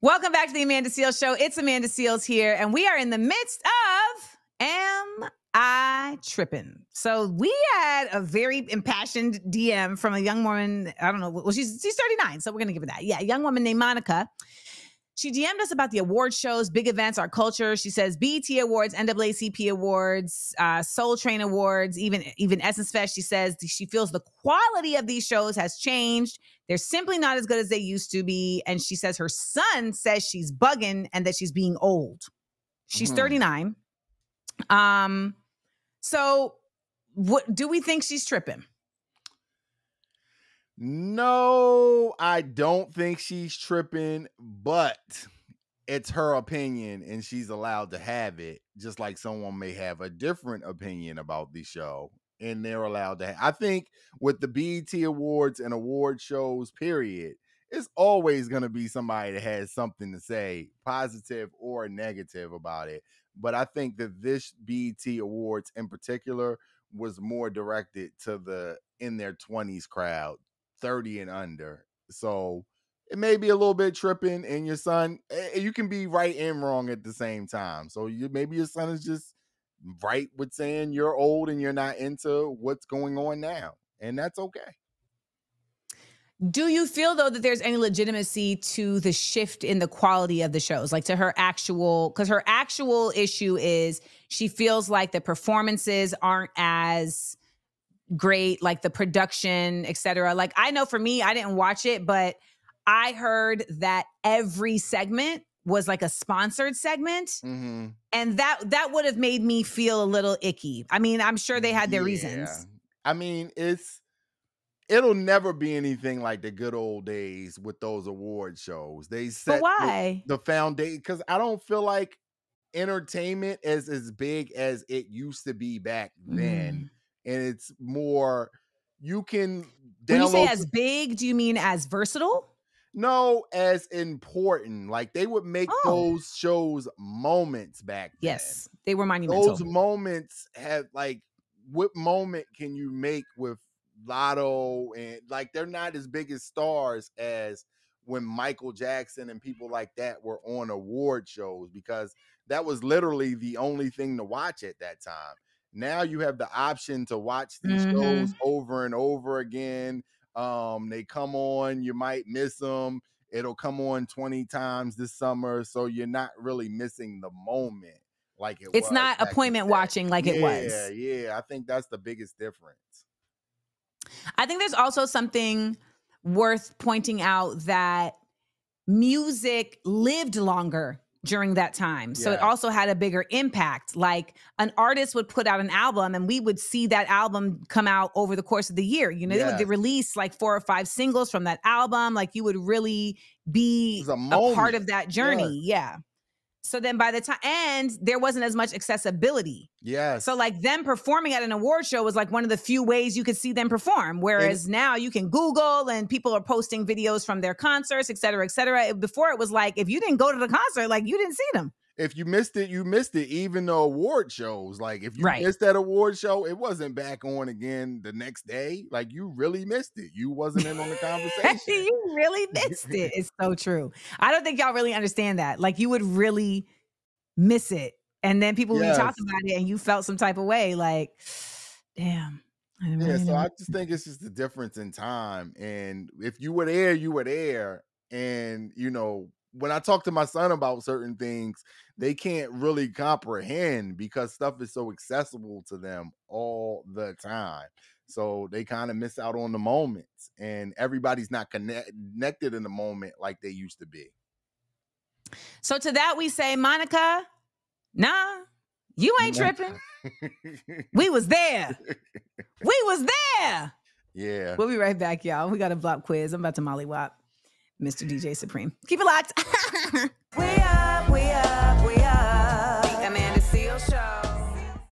Welcome back to the Amanda Seales Show. It's Amanda Seales here, and we are in the midst of Am I Trippin'? So we had a very impassioned DM from a young woman. I don't know. Well, she's 39, so we're going to give her that. Yeah, a young woman named Monica. She DM'd us about the award shows, big events, our culture. She says BET Awards, NAACP Awards, Soul Train Awards, even Essence Fest. She says she feels the quality of these shows has changed. They're simply not as good as they used to be. And she says her son says she's bugging and that she's being old. She's 39. So what do we think she's tripping? No, I don't think she's tripping, but it's her opinion and she's allowed to have it, just like someone may have a different opinion about the show and they're allowed to I think with the BET Awards and award shows, period, it's always going to be somebody that has something to say, positive or negative about it. But I think that this BET Awards in particular was more directed to the in their 20s crowd, 30 and under. So it may be a little bit tripping, and your son, you can be right and wrong at the same time. So maybe your son is just right with saying you're old and you're not into what's going on now, and that's okay. Do you feel, though, that there's any legitimacy to the shift in the quality of the shows? Like to her actual, because her actual issue is she feels like the performances aren't as great, like the production, et cetera. Like I know for me, I didn't watch it, but I heard that every segment was like a sponsored segment. Mm-hmm. And that would have made me feel a little icky. I mean, I'm sure they had their reasons. I mean, it'll never be anything like the good old days with those award shows. They set the foundation, because I don't feel like entertainment is as big as it used to be back then. And it's more, you can download. When you say as big, do you mean as versatile? No, as important. Like they would make those shows moments back then. Yes, they were monumental. Those moments have, like, what moment can you make with Lotto? And like, they're not as big as stars as when Michael Jackson and people like that were on award shows, because that was literally the only thing to watch at that time. Now you have the option to watch these shows over and over again. They come on, you might miss them. It'll come on 20 times this summer, so you're not really missing the moment like it was. It's not appointment watching like it was. Yeah, I think that's the biggest difference. I think there's also something worth pointing out, that music lived longer during that time. So it also had a bigger impact. Like an artist would put out an album and we would see that album come out over the course of the year. You know, they would release like 4 or 5 singles from that album. Like you would really be a part of that journey. Yeah. So then by the time, and there wasn't as much accessibility. Yes. So like them performing at an award show was like one of the few ways you could see them perform. Whereas now you can Google and people are posting videos from their concerts, et cetera, et cetera. Before it was like, if you didn't go to the concert, like you didn't see them. If you missed it, you missed it. Even the award shows, like if you missed that award show, it wasn't back on again the next day. Like you really missed it. You wasn't in on the conversation. You really missed it. It's so true. I don't think y'all really understand that. Like you would really miss it. And then people would talk about it and you felt some type of way, like, damn. So I just think it's just the difference in time. And if you were there, you were there. And, you know, when I talk to my son about certain things, they can't really comprehend because stuff is so accessible to them all the time. So they kind of miss out on the moments, and everybody's not connected in the moment like they used to be. So to that we say, Monica, nah, you ain't tripping. We was there. We was there. Yeah. We'll be right back, y'all. We got a block quiz. I'm about to mollywop Mr. DJ Supreme. Keep it locked. We up, we up, we up.